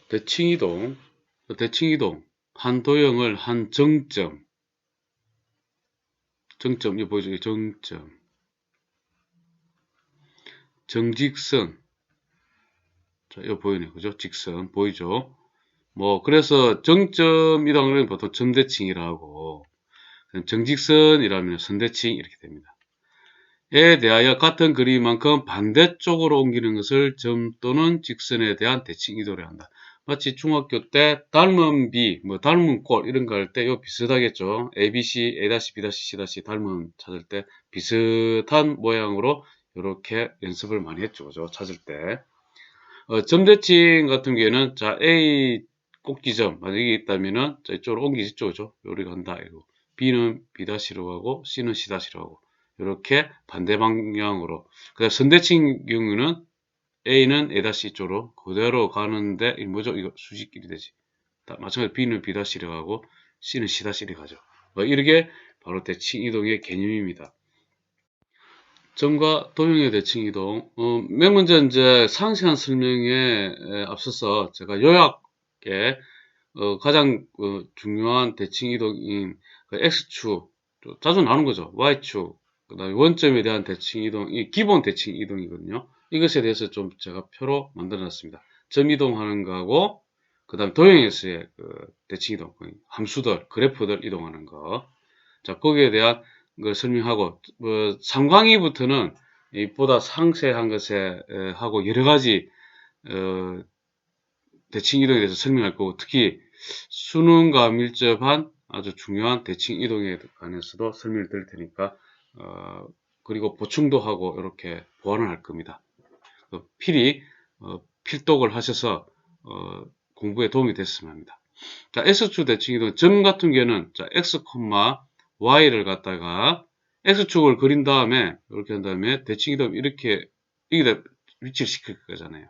대칭이동. 대칭이동. 한 도형을 한 정점. 정점, 이거 보이죠? 정점. 정직선. 자, 이거 보이네. 그죠? 직선. 보이죠? 그래서 정점 이동을 보통 점대칭이라 하고, 정직선이라면 선대칭 이렇게 됩니다. 에 대하여 같은 그림만큼 반대쪽으로 옮기는 것을 점 또는 직선에 대한 대칭 이동이라 한다. 마치 중학교 때 닮은 비, 닮은 꼴 이런 거 할 때 이거 비슷하겠죠. ABC, A-B-C- 닮은 찾을 때 비슷한 모양으로 이렇게 연습을 많이 했죠. 그죠? 찾을 때. 점대칭 같은 경우에는 자 A 꼭지점 만약에 있다면은 자 이쪽으로 옮기죠. 그죠? 요리 간다. 이거. B는 B-로 가고 C는 C-로 가고 이렇게 반대 방향으로. 그다음 선대칭 경우는 A는 A-C 쪽으로 그대로 가는데 이 뭐죠? 이거 수직길이 되지. 마찬가지로 B는 B-로 가고 C는 C-로 가죠. 이렇게 바로 대칭 이동의 개념입니다. 점과 도형의 대칭 이동. 맨 먼저 이제 상세한 설명에 앞서서 제가 요약에 가장 중요한 대칭 이동인 그 X축, 자주 나오는 거죠. Y축, 그다음에 원점에 대한 대칭 이동, 이 기본 대칭 이동이거든요. 이것에 대해서 좀 제가 표로 만들어 놨습니다. 점 이동하는 거하고, 그다음 도형에서의 그 대칭 이동, 함수들, 그래프들 이동하는 거. 자, 거기에 대한 걸 설명하고, 상광이부터는 보다 상세한 것에 하고 여러 가지 대칭 이동에 대해서 설명할 거고, 특히 수능과 밀접한 아주 중요한 대칭 이동에 관해서도 설명을 드릴 테니까 그리고 보충도 하고 이렇게 보완을 할 겁니다. 필히 필독을 하셔서 공부에 도움이 됐으면 합니다. 자, X축 대칭 이동 점 같은 경우는 자, X, Y를 갖다가 X축을 그린 다음에 이렇게 한 다음에 대칭 이동 이렇게 위치를 시킬 거잖아요.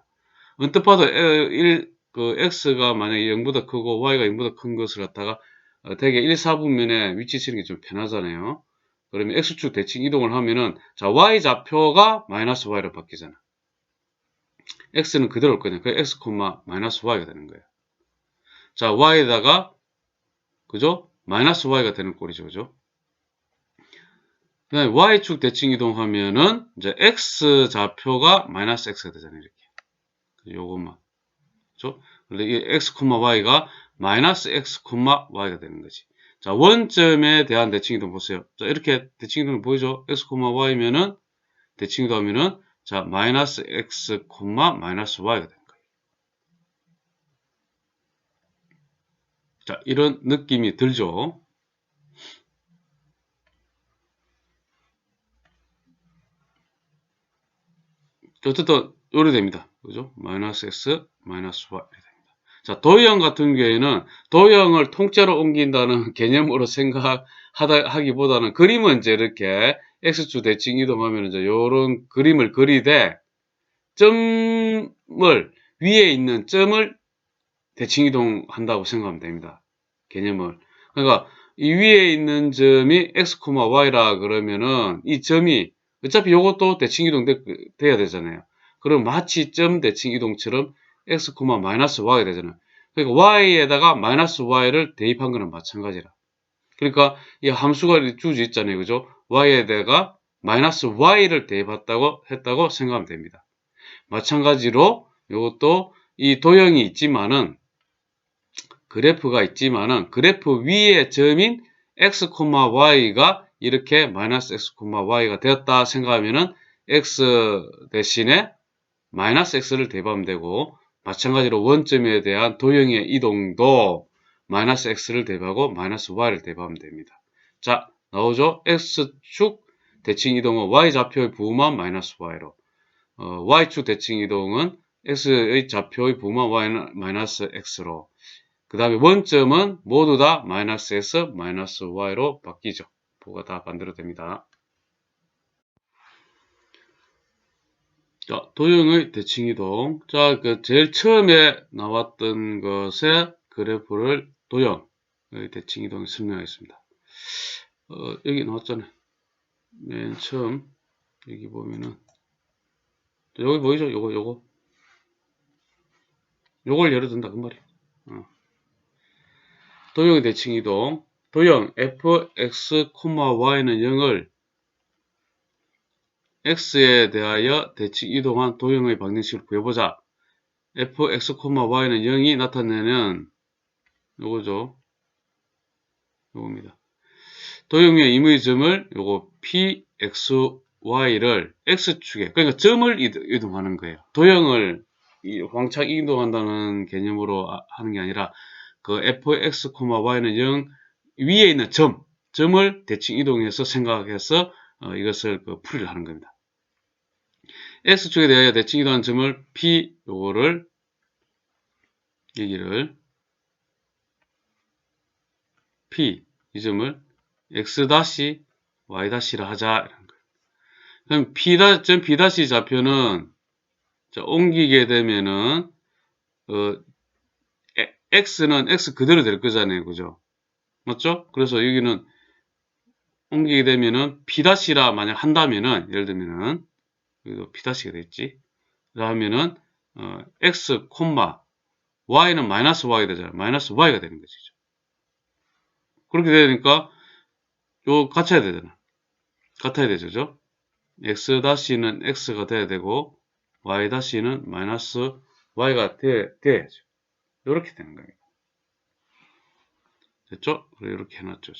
언뜻 봐도 그 X가 만약에 0보다 크고 Y가 0보다 큰 것을 갖다가 대개 1, 4분면에 위치 치는 게 좀 편하잖아요. 그러면 X축 대칭 이동을 하면은 자 Y좌표가 마이너스 Y로 바뀌잖아. X는 그대로 올 거냐. 그래서 X, 마이너스 Y가 되는 거예요. 자 Y에다가 그죠? 마이너스 Y가 되는 꼴이죠. 그죠? 그다음에 Y축 대칭 이동하면은 이제 X좌표가 마이너스 X가 되잖아요. 이렇게. 요것만. 그죠? 근데 이 x, y가 마이너스 x, y가 되는 거지. 자, 원점에 대한 대칭이동 보세요. 자, 이렇게 대칭이동 보이죠? x, y면은 대칭이동 하면은 자, 마이너스 x, 마이너스 y가 되는 거예요. 자, 이런 느낌이 들죠? 어쨌든 요리 됩니다. 그죠? 마이너스 x, 마이너스 y. 자, 도형 같은 경우에는 도형을 통째로 옮긴다는 개념으로 생각하기보다는 그림은 이제 이렇게 X축 대칭 이동하면 이제 요런 그림을 그리되 점을, 위에 있는 점을 대칭 이동한다고 생각하면 됩니다. 개념을. 그러니까 이 위에 있는 점이 X, Y라 그러면은 이 점이 어차피 요것도 대칭 이동 돼야 되잖아요. 그럼 마치 점 대칭 이동처럼 X, 마이너스 Y가 되잖아요. 그러니까 Y에다가 마이너스 Y를 대입한 거는 마찬가지라. 그러니까 이 함수가 주어져 있잖아요. 그죠? Y에다가 마이너스 Y를 했다고 생각하면 됩니다. 마찬가지로 이것도 이 도형이 있지만은 그래프가 있지만은 그래프 위에 점인 x, y가 이렇게 마이너스 x, y가 되었다 생각하면은 x 대신에 마이너스 x를 대입하면 되고 마찬가지로 원점에 대한 도형의 이동도 마이너스 x를 대입하고 마이너스 y를 대입하면 됩니다. 자, 나오죠? x축 대칭 이동은 y좌표의 부호만 마이너스 y로 y축 대칭 이동은 x의 좌표의 부호만 y 마이너스 x로 그 다음에 원점은 모두 다 마이너스 s, 마이너스 y로 바뀌죠. 부호가 다 반대로 됩니다. 자, 도형의 대칭 이동. 자, 제일 처음에 나왔던 것의 그래프를 도형의 대칭 이동을 설명하겠습니다. 여기 나왔잖아요. 맨 처음 여기 보면은 여기 보이죠? 요거 요걸 예를 든다 그 말이야. 도형의 대칭 이동. 도형 fx, y는 0을 x에 대하여 대칭 이동한 도형의 방정식을 구해보자. fx, y는 0이 나타내는 요거죠. 요겁니다. 도형의 임의 점을 요거 pxy를 x축에, 그러니까 점을 이동하는 거예요. 도형을 왕창 이동한다는 개념으로 하는 게 아니라 그 fx, y는 0 위에 있는 점을 대칭 이동해서 생각해서 이것을 풀이를 하는 겁니다. x축에 대하여 대칭 이동한 점을 p 요거를 여기를 p 이 점을 x y 라 하자 이런 거예요. 그럼 점 p 좌표는 자, 옮기게 되면은 x는 x 그대로 될 거잖아요, 그죠? 맞죠? 그래서 여기는 옮기게 되면은 P'라 만약 한다면은, 예를 들면은, 여기도 P'가 됐지? 그러면은, X, Y는 마이너스 Y가 되잖아요. 마이너스 Y가 되는 것이죠. 그렇게 되니까, 요, 같아야 되잖아. 같아야 되죠, 그죠? X는 X가 돼야 되고, Y-는 마이너스 Y가 돼야죠. 이렇게 되는 겁니다. 됐죠? 이렇게 해놨죠.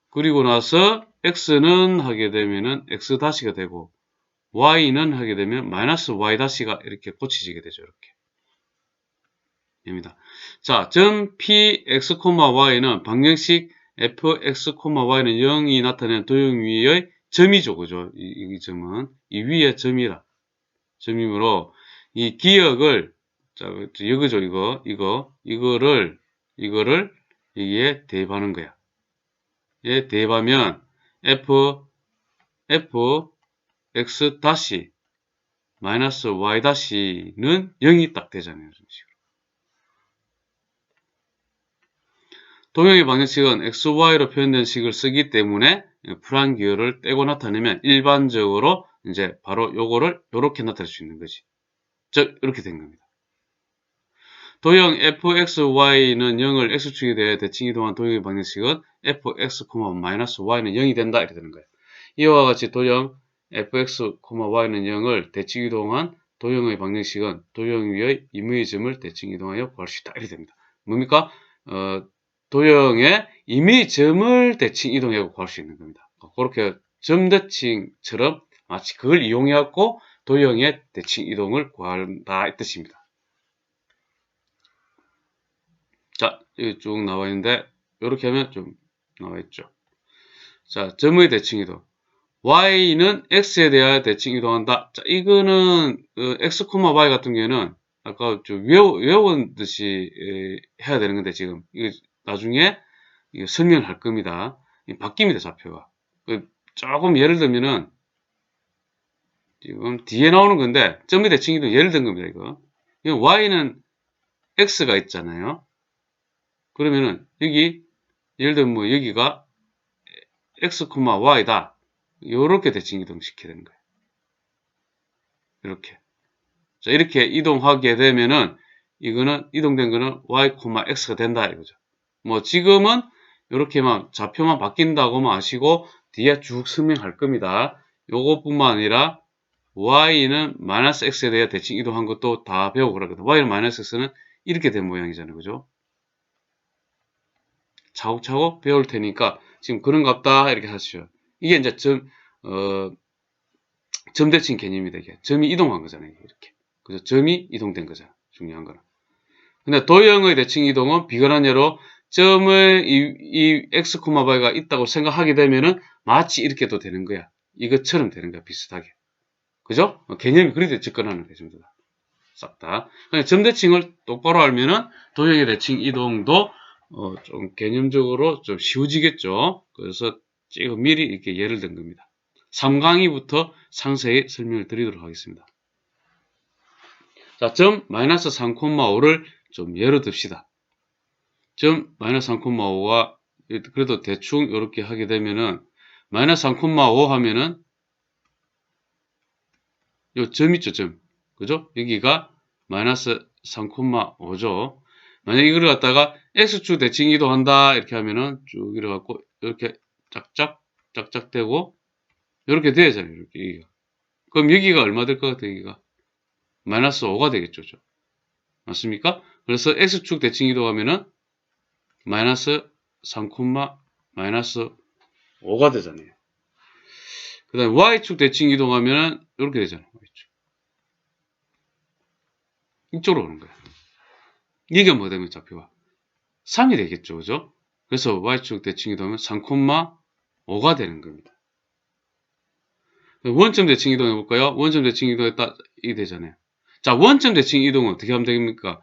그리고 나서 x는 하게 되면은 x-가 되고 y는 하게 되면 마이너스 y-가 이렇게 고치지게 되죠. 이렇게. 입니다. 자, 점 px, y는 방정식 fx, y는 0이 나타내는 도형 위의 점이죠. 그죠? 이 점은 이 위에 점이라. 점이므로 이 기역을 자, 이거죠. 이거를 여기에 대입하는 거야. 에 대입하면 x 마이너스 y-는 0이 딱 되잖아요. 이런 식으로. 도형의 방정식은 xy로 표현된 식을 쓰기 때문에 불안기호를 떼고 나타내면 일반적으로 이제 바로 요거를 요렇게 나타낼 수 있는 거지. 즉 이렇게 된 겁니다. 도형 fxy는 0을 x축에 대해 대칭 이동한 도형의 방정식은 fx, y는 0이 된다 이렇게 되는 거예요. 이와 같이 도형 fx, y는 0을 대칭 이동한 도형의 방정식은 도형 위의 임의 점을 대칭 이동하여 구할 수 있다 이렇게 됩니다. 뭡니까? 도형의 임의 점을 대칭 이동하여 구할 수 있는 겁니다. 그렇게 점 대칭처럼 마치 그걸 이용해갖고 도형의 대칭 이동을 구한다 이 뜻입니다. 자, 여기 쭉 나와 있는데 이렇게 하면 좀 나와 있죠. 자, 점의 대칭 이동. y는 x에 대하여 대칭 이동한다. 자, 이거는 x, y 같은 경우에는 아까 좀 외운 듯이 해야 되는 건데 지금 이거 나중에 이거 설명을 할 겁니다. 바뀝니다, 좌표가. 조금 예를 들면은 지금 뒤에 나오는 건데 점의 대칭 이동 예를 든 겁니다, 이거. y는 x가 있잖아요. 그러면은 여기 예를 들면 뭐 여기가 x, y다. 요렇게 대칭 이동 시켜야 되는 거예요. 이렇게. 자, 이렇게 이동하게 되면은 이거는 이동된 거는 y, x가 된다 이거죠. 뭐 지금은 이렇게만 좌표만 바뀐다고만 아시고 뒤에 쭉 설명할 겁니다. 요것뿐만 아니라 y는 마이너스 x에 대해 대칭 이동한 것도 다 배우고 그러거든. y는 마이너스 x는 이렇게 된 모양이잖아요. 그죠? 차곡차곡 배울 테니까 지금 그런갑다 이렇게 하시죠. 이게 이제 점 대칭 개념이다. 이게 점이 이동한 거잖아요. 이렇게. 그래서 점이 이동된 거잖아. 중요한 거는. 근데 도형의 대칭 이동은 비근한 예로 점을 이 x, y가 있다고 생각하게 되면은 마치 이렇게도 되는 거야. 이것처럼 되는 거야. 비슷하게. 그죠? 개념이 그렇게 접근하는 거야. 전부 다. 싹 다. 그냥 점 대칭을 똑바로 알면은 도형의 대칭 이동도 좀 개념적으로 좀 쉬워지겠죠. 그래서 지금 미리 이렇게 예를 든 겁니다. 3강의부터 상세히 설명을 드리도록 하겠습니다. 자, 점 마이너스 3,5를 좀 예로 듭시다. 점 마이너스 3,5가 그래도 대충 이렇게 하게 되면은 마이너스 3,5 하면은 요 점 있죠, 점. 그죠? 여기가 마이너스 3,5죠. 만약 이걸 갖다가 x축 대칭 이동한다 이렇게 하면은 쭉 이래갖고 이렇게 짝짝 되고 이렇게 되잖아요. 이렇게 여기가. 그럼 여기가 얼마 될 것 같아요? 여기가 마이너스 5가 되겠죠. 맞습니까? 그래서 x축 대칭 이동하면은 마이너스 3, 마이너스 5가 되잖아요. 그 다음에 y축 대칭 이동하면은 이렇게 되잖아요. y축. 이쪽으로 오는 거예요. 이게 뭐 되면 좌표가 3이 되겠죠. 그죠? 그래서 y축 대칭 이동하면 3,5가 되는 겁니다. 원점 대칭 이동 해볼까요? 원점 대칭 이동했다, 이게 되잖아요. 자, 원점 대칭 이동은 어떻게 하면 됩니까?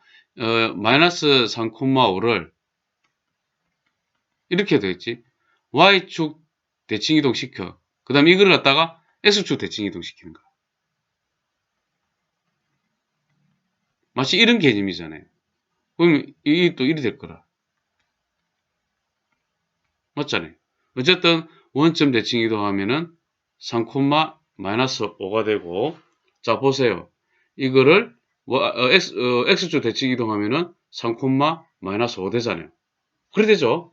마이너스 3,5를 이렇게 되겠지. y축 대칭 이동 시켜. 그 다음에 이걸 갖다가 x축 대칭 이동 시키는 거야. 마치 이런 개념이잖아요. 그럼 이게 또 이리 될 거라. 맞잖아요. 어쨌든 원점 대칭 이동하면은 3, 마이너스 5가 되고, 자 보세요. 이거를 x축 대칭 이동하면은 3, 마이너스 5 되잖아요. 그래 되죠.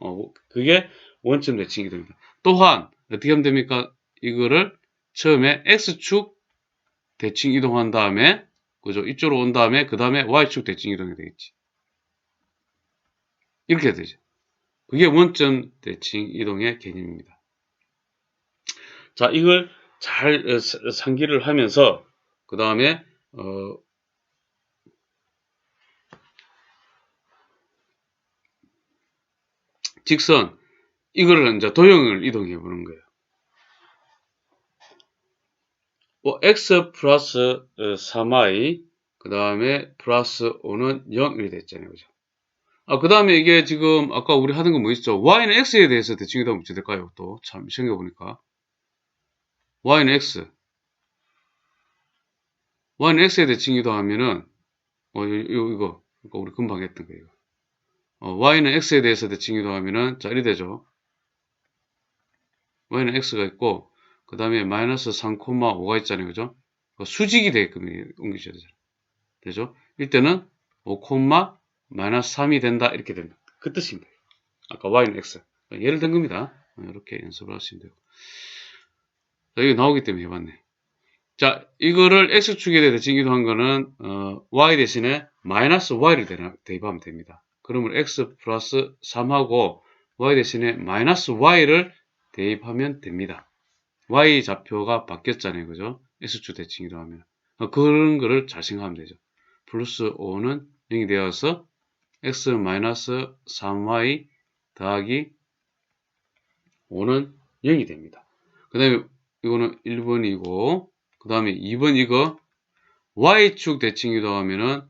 그게 원점 대칭 이동입니다. 또한 어떻게 하면 됩니까? 이거를 처음에 x축 대칭 이동한 다음에, 그죠? 이쪽으로 온 다음에 그 다음에 y축 대칭 이동이 되겠지. 이렇게 되죠. 그게 원점 대칭 이동의 개념입니다. 자, 이걸 잘 상기를 하면서 그 다음에 직선 이거를 이제 도형을 이동해 보는 거예요. x 플러스 3y 그 다음에 플러스 5는 0이 됐잖아요. 그죠? 그 다음에 이게 지금 아까 우리 하던 거 뭐 있죠? y는 x에 대해서 대칭 이동 어떻게 될까요? 또 참 생각해 보니까 y는 x에 대칭 이동하면은 이거 우리 금방 했던 거예요. y는 x에 대해서 대칭 이동하면은 자 이리 되죠. y는 x가 있고 그 다음에 마이너스 3,5가 있잖아요. 그죠? 수직이 되게끔 옮기셔야 되죠. 이때는 5, 마이너스 3이 된다. 이렇게 된다. 그 뜻입니다. 아까 y는 x. 예를 든 겁니다. 이렇게 연습을 하시면 되고. 자, 이거 나오기 때문에 해봤네. 자, 이거를 x축에 대해 대칭 이동한 거는 y 대신에 마이너스 y를 대입하면 됩니다. 그러면 x 플러스 3하고 y 대신에 마이너스 y를 대입하면 됩니다. y 좌표가 바뀌었잖아요. 그죠? x축 대칭 이동하면. 그런 거를 잘 생각하면 되죠. 플러스 5는 0이 되어서 x 마이너스 3y 더하기 5는 0이 됩니다. 그 다음에 이거는 1번이고 그 다음에 2번 이거 y축 대칭 이동하면은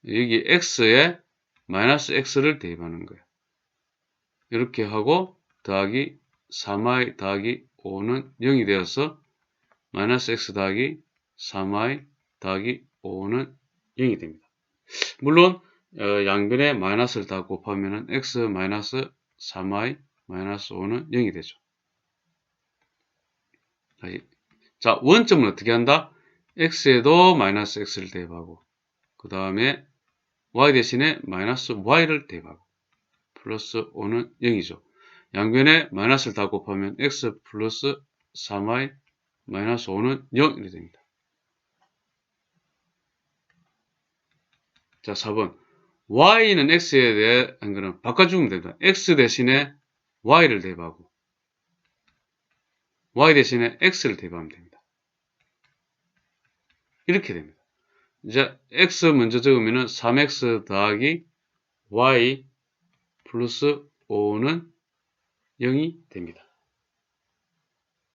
여기 x에 마이너스 x를 대입하는 거예요. 이렇게 하고 더하기 3y 더하기 5는 0이 되어서 마이너스 x 더하기 3y 더하기 5는 0이 됩니다. 물론 양변에 마이너스를 다 곱하면은 x 마이너스 3y 마이너스 5는 0이 되죠. 자, 원점은 어떻게 한다? x에도 마이너스 x를 대입하고 그 다음에 y 대신에 마이너스 y를 대입하고 플러스 5는 0이죠. 양변에 마이너스를 다 곱하면 x 플러스 3y 마이너스 5는 0 이렇게 됩니다. 자, 4번 y는 x에 대한 거는 바꿔주면 됩니다. x 대신에 y를 대입하고 y 대신에 x를 대입하면 됩니다. 이렇게 됩니다. 이제 x 먼저 적으면은 3x 더하기 y 플러스 5는 0이 됩니다.